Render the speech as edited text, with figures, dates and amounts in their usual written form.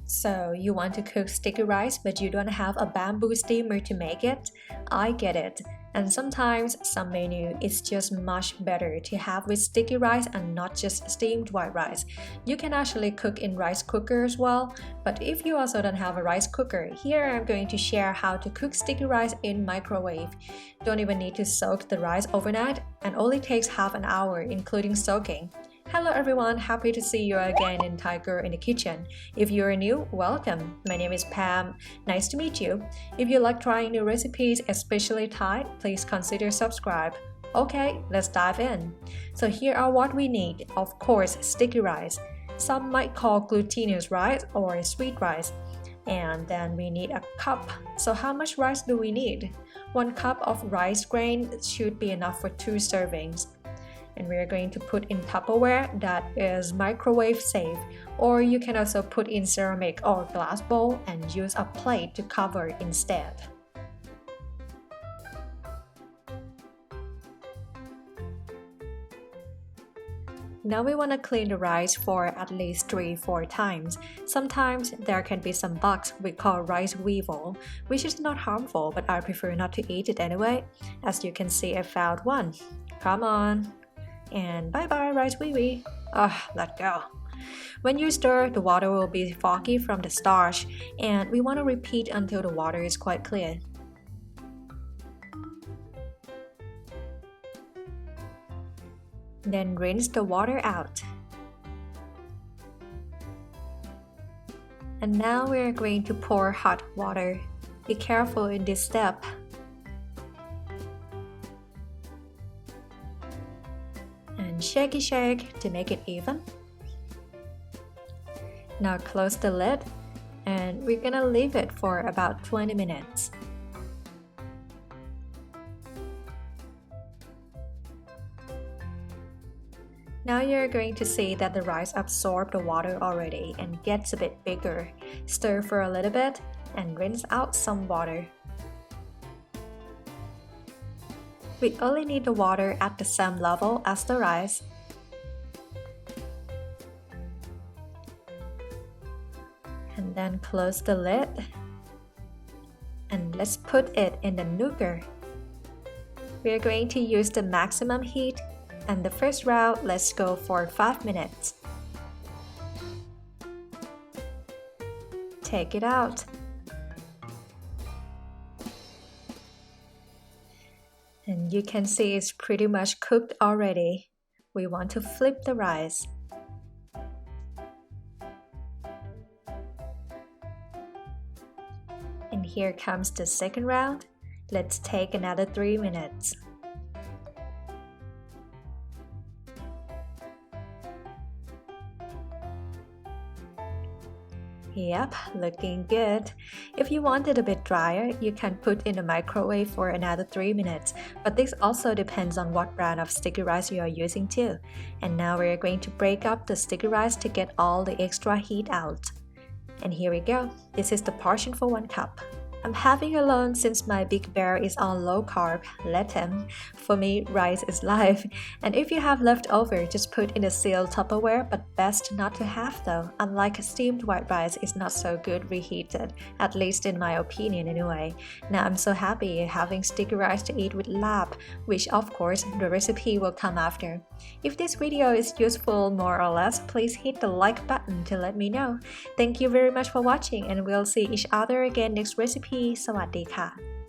So you want to cook sticky rice but you don't have a bamboo steamer to make it? I get it. And sometimes some menu is just much better to have with sticky rice and not just steamed white rice. You can actually cook in rice cooker as well, but if you also don't have a rice cooker, here I'm going to share how to cook sticky rice in microwave. Don't even need to soak the rice overnight and only takes half an hour including soaking. Hello everyone, happy to see you again in Tiger in the Kitchen. If you're new, welcome. My name is Pam. Nice to meet you. If you like trying new recipes, especially Thai, please consider subscribe. Okay, let's dive in. So here are what we need. Of course, sticky rice. Some might call glutinous rice or sweet rice. And then we need a cup. So how much rice do we need? 1 cup of rice grain should be enough for 2 servings. And we're going to put in Tupperware that is microwave safe, or you can also put in ceramic or glass bowl and use a plate to cover instead. Now we want to clean the rice for at least 3-4 times. Sometimes there can be some bugs we call rice weevil, which is not harmful, but I prefer not to eat it anyway. As you can see, I found one. Come on! And bye-bye rice wee wee. Let go. When you stir, the water will be foggy from the starch, and we want to repeat until the water is quite clear. Then rinse the water out. And now we're going to pour hot water. Be careful in this step. And shake to make it even. Now close the lid and we're gonna leave it for about 20 minutes. Now you're going to see that the rice absorbed the water already and gets a bit bigger. Stir for a little bit and rinse out some water. We only need the water at the same level as the rice. And then close the lid. And let's put it in the nooker. We are going to use the maximum heat, and the first round, let's go for 5 minutes. Take it out. And you can see it's pretty much cooked already. We want to flip the rice. And here comes the second round. Let's take another 3 minutes. Yep, looking good. If you want it a bit drier, you can put in the microwave for another 3 minutes, but this also depends on what brand of sticky rice you are using too. And now we're going to break up the sticky rice to get all the extra heat out. And here we go. This is the portion for 1 cup. I'm having alone since my big bear is on low carb. Let him. For me, rice is life. And if you have leftover, just put in a sealed Tupperware, but best not to have though. Unlike steamed white rice, it's not so good reheated, at least in my opinion anyway. Now I'm so happy having sticky rice to eat with lap, which of course the recipe will come after. If this video is useful more or less, please hit the like button to let me know. Thank you very much for watching and we'll see each other again next recipe. สวัสดีค่ะ